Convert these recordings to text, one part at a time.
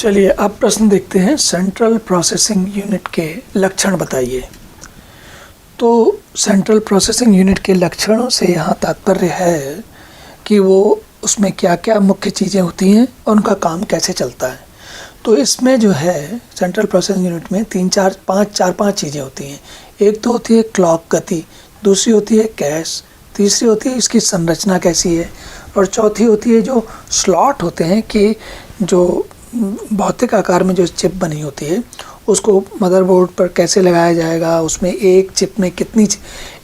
चलिए अब प्रश्न देखते हैं, सेंट्रल प्रोसेसिंग यूनिट के लक्षण बताइए। तो सेंट्रल प्रोसेसिंग यूनिट के लक्षणों से यहाँ तात्पर्य है कि वो उसमें क्या क्या मुख्य चीज़ें होती हैं और उनका काम कैसे चलता है। तो इसमें जो है सेंट्रल प्रोसेसिंग यूनिट में चार पांच चीज़ें होती हैं। एक तो होती है क्लॉक गति, दूसरी होती है कैश, तीसरी होती है इसकी संरचना कैसी है, और चौथी होती है जो स्लॉट होते हैं कि जो भौतिक आकार में जो चिप बनी होती है उसको मदरबोर्ड पर कैसे लगाया जाएगा, उसमें एक चिप में कितनी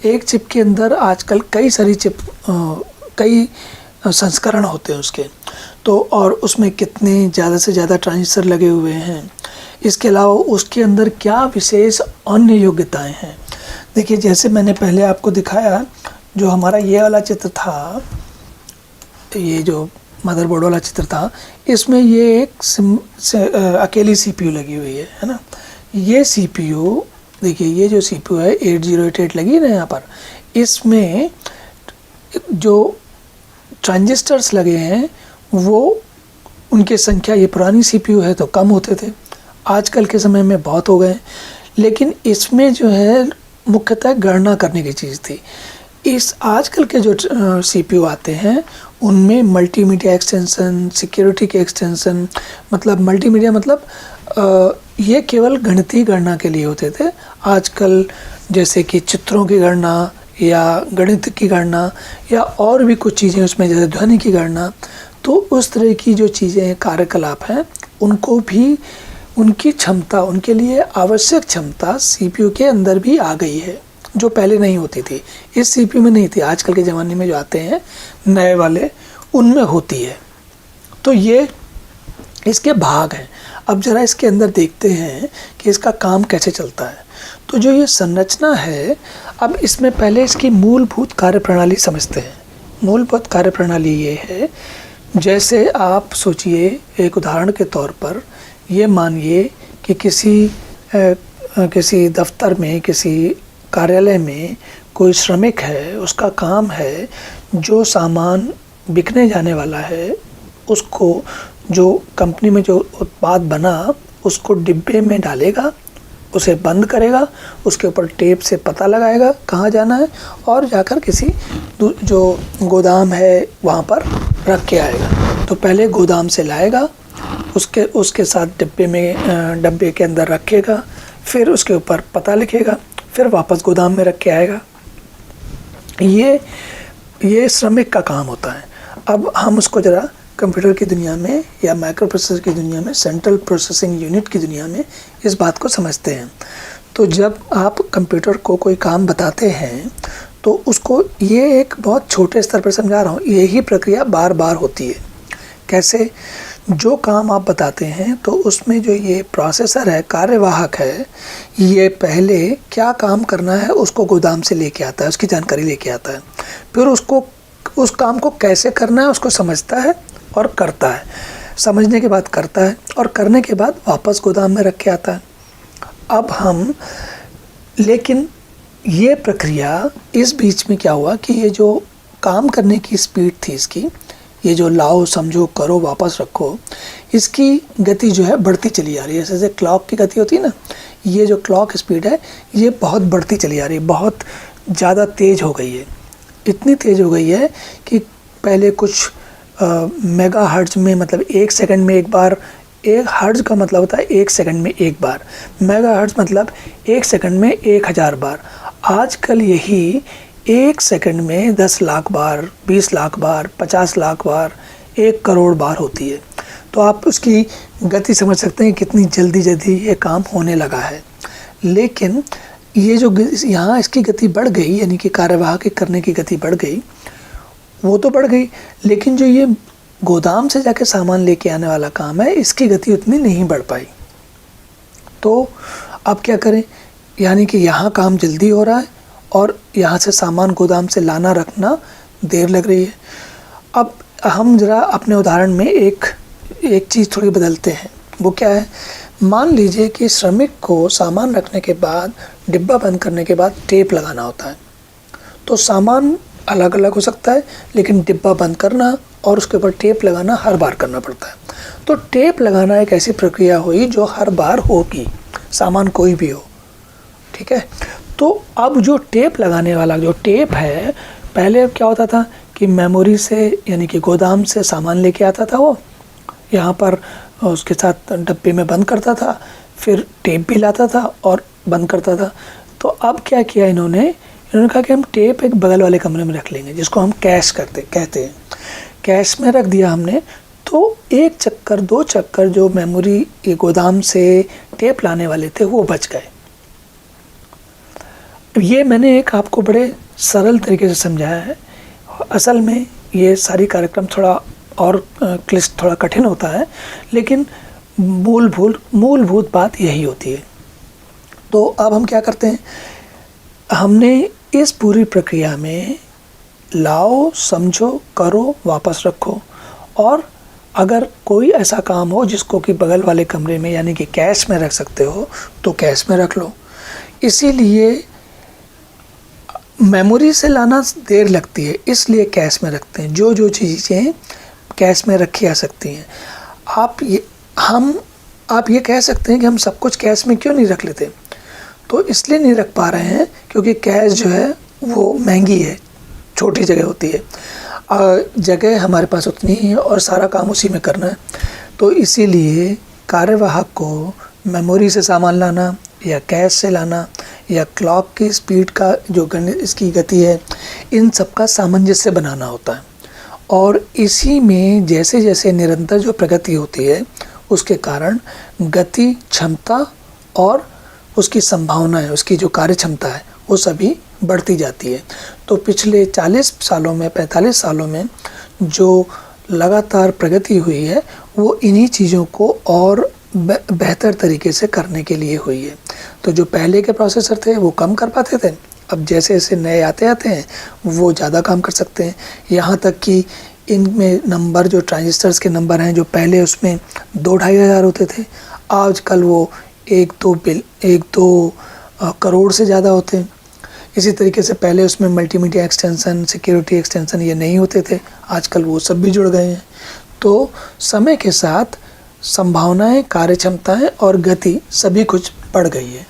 एक चिप के अंदर आजकल कई सारी चिप कई संस्करण होते हैं उसके, तो और उसमें कितने ज़्यादा से ज़्यादा ट्रांजिस्टर लगे हुए हैं। इसके अलावा उसके अंदर क्या विशेष अन्य योग्यताएं हैं। देखिए जैसे मैंने पहले आपको दिखाया, जो हमारा ये वाला चित्र था, ये जो मदरबोर्ड वाला चित्र था, इसमें ये एक अकेली सीपीयू लगी हुई है ना। ये सीपीयू देखिए, ये जो सीपीयू है 8088 लगी है ना यहाँ पर, इसमें जो ट्रांजिस्टर्स लगे हैं वो उनकी संख्या, ये पुरानी सीपीयू है तो कम होते थे, आजकल के समय में बहुत हो गए। लेकिन इसमें जो है मुख्यतः गणना करने की चीज़ थी। इस आजकल के जो सीपीयू आते हैं उनमें मल्टीमीडिया एक्सटेंशन, सिक्योरिटी के एक्सटेंशन, मतलब मल्टीमीडिया मतलब ये केवल गणितीय गणना के लिए होते थे। आजकल जैसे कि चित्रों की गणना या गणित की गणना या और भी कुछ चीज़ें उसमें, जैसे ध्वनि की गणना, तो उस तरह की जो चीज़ें कार्यकलाप हैं उनको भी, उनकी क्षमता, उनके लिए आवश्यक क्षमता सीपीयू के अंदर भी आ गई है, जो पहले नहीं होती थी। इस सीपीयू में नहीं थी, आजकल के ज़माने में जो आते हैं नए वाले उनमें होती है। तो ये इसके भाग हैं। अब ज़रा इसके अंदर देखते हैं कि इसका काम कैसे चलता है। तो जो ये संरचना है, अब इसमें पहले इसकी मूलभूत कार्यप्रणाली समझते हैं। मूलभूत कार्यप्रणाली ये है, जैसे आप सोचिए एक उदाहरण के तौर पर, ये मानिए कि किसी दफ्तर में, किसी कार्यालय में कोई श्रमिक है, उसका काम है जो सामान बिकने जाने वाला है उसको, जो कंपनी में जो उत्पाद बना उसको डिब्बे में डालेगा, उसे बंद करेगा, उसके ऊपर टेप से पता लगाएगा कहाँ जाना है और जाकर किसी जो गोदाम है वहाँ पर रख के आएगा। तो पहले गोदाम से लाएगा, उसके साथ डब्बे के अंदर रखेगा, फिर उसके ऊपर पता लिखेगा, फिर वापस गोदाम में रख के आएगा। ये श्रमिक का काम होता है। अब हम उसको ज़रा कंप्यूटर की दुनिया में या माइक्रो प्रोसेसर की दुनिया में, सेंट्रल प्रोसेसिंग यूनिट की दुनिया में इस बात को समझते हैं। तो जब आप कंप्यूटर को कोई काम बताते हैं तो उसको, ये एक बहुत छोटे स्तर पर समझा रहा हूँ, यही प्रक्रिया बार बार होती है। कैसे? जो काम आप बताते हैं तो उसमें जो ये प्रोसेसर है, कार्यवाहक है, ये पहले क्या काम करना है उसको गोदाम से लेके आता है, उसकी जानकारी लेके आता है, फिर उसको उस काम को कैसे करना है उसको समझता है और करता है, समझने के बाद करता है और करने के बाद वापस गोदाम में रख के आता है। लेकिन ये प्रक्रिया, इस बीच में क्या हुआ कि ये जो काम करने की स्पीड थी इसकी, ये जो लाओ, समझो, करो, वापस रखो, इसकी गति जो है बढ़ती चली आ रही है। जैसे क्लॉक की गति होती है ना, ये जो क्लॉक स्पीड है ये बहुत बढ़ती चली आ रही है, बहुत ज़्यादा तेज़ हो गई है। इतनी तेज़ हो गई है कि पहले कुछ मेगा हर्ट्ज में, मतलब एक सेकंड में एक बार, एक हर्ट्ज का मतलब होता है एक सेकंड में एक बार, मेगा हर्ट्ज मतलब एक सेकंड में 1000 बार। आजकल यही एक सेकंड में 10 लाख बार, 20 लाख बार, 50 लाख बार, 1 करोड़ बार होती है। तो आप उसकी गति समझ सकते हैं कितनी जल्दी ये काम होने लगा है। लेकिन ये जो यहाँ इसकी गति बढ़ गई, यानी कि कार्यवाहक करने की गति बढ़ गई, वो तो बढ़ गई, लेकिन जो ये गोदाम से जाके सामान लेके आने वाला काम है, इसकी गति उतनी नहीं बढ़ पाई। तो अब क्या करें? यानी कि यहाँ काम जल्दी हो रहा है और यहाँ से सामान गोदाम से लाना रखना देर लग रही है। अब हम ज़रा अपने उदाहरण में एक चीज़ थोड़ी बदलते हैं। वो क्या है? मान लीजिए कि श्रमिक को सामान रखने के बाद, डिब्बा बंद करने के बाद टेप लगाना होता है। तो सामान अलग अलग हो सकता है, लेकिन डिब्बा बंद करना और उसके ऊपर टेप लगाना हर बार करना पड़ता है। तो टेप लगाना एक ऐसी प्रक्रिया हुई जो हर बार होगी, सामान कोई भी हो, ठीक है। तो अब जो टेप लगाने वाला जो टेप है, पहले क्या होता था कि मेमोरी से यानी कि गोदाम से सामान लेके आता था, वो यहाँ पर उसके साथ डब्बे में बंद करता था, फिर टेप भी लाता था और बंद करता था। तो अब क्या किया इन्होंने कहा कि हम टेप एक बगल वाले कमरे में रख लेंगे, जिसको हम कैश कहते हैं। कैश में रख दिया हमने, तो एक चक्कर 2 चक्कर जो मेमोरी ये गोदाम से टेप लाने वाले थे वो बच गए। ये मैंने एक आपको बड़े सरल तरीके से समझाया है। असल में ये सारी कार्यक्रम थोड़ा और क्लिष्ट, थोड़ा कठिन होता है, लेकिन मूलभूत बात यही होती है। तो अब हम क्या करते हैं, हमने इस पूरी प्रक्रिया में लाओ, समझो, करो, वापस रखो, और अगर कोई ऐसा काम हो जिसको कि बगल वाले कमरे में यानी कि कैश में रख सकते हो तो कैश में रख लो। इसीलिए मेमोरी से लाना देर लगती है, इसलिए कैश में रखते हैं। जो चीज़ें कैश में रखी जा सकती हैं, आप ये कह सकते हैं कि हम सब कुछ कैश में क्यों नहीं रख लेते। तो इसलिए नहीं रख पा रहे हैं क्योंकि कैश जो है वो महंगी है, छोटी जगह होती है, जगह हमारे पास उतनी ही है और सारा काम उसी में करना है। तो इसीलिए कार्यवाहक को मेमोरी से सामान लाना या कैश से लाना या क्लॉक की स्पीड का जो इसकी गति है, इन सब का सामंजस्य बनाना होता है। और इसी में जैसे जैसे निरंतर जो प्रगति होती है उसके कारण गति, क्षमता और उसकी संभावना है, उसकी जो कार्य क्षमता है वो सभी बढ़ती जाती है। तो पिछले 40 सालों में, 45 सालों में जो लगातार प्रगति हुई है वो इन्हीं चीज़ों को और बेहतर तरीके से करने के लिए हुई है। तो जो पहले के प्रोसेसर थे वो कम कर पाते थे, अब जैसे जैसे नए आते हैं वो ज़्यादा काम कर सकते हैं। यहाँ तक कि इनमें नंबर, जो ट्रांजिस्टर्स के नंबर हैं, जो पहले उसमें 2-2.5 हज़ार होते थे, आजकल वो 1-2 करोड़ से ज़्यादा होते हैं। इसी तरीके से पहले उसमें मल्टीमीडिया एक्सटेंशन, सिक्योरिटी एक्सटेंशन ये नहीं होते थे, आजकल वो सब भी जुड़ गए हैं। तो समय के साथ संभावनाएं, कार्यक्षमताएं और गति सभी कुछ बढ़ गई है।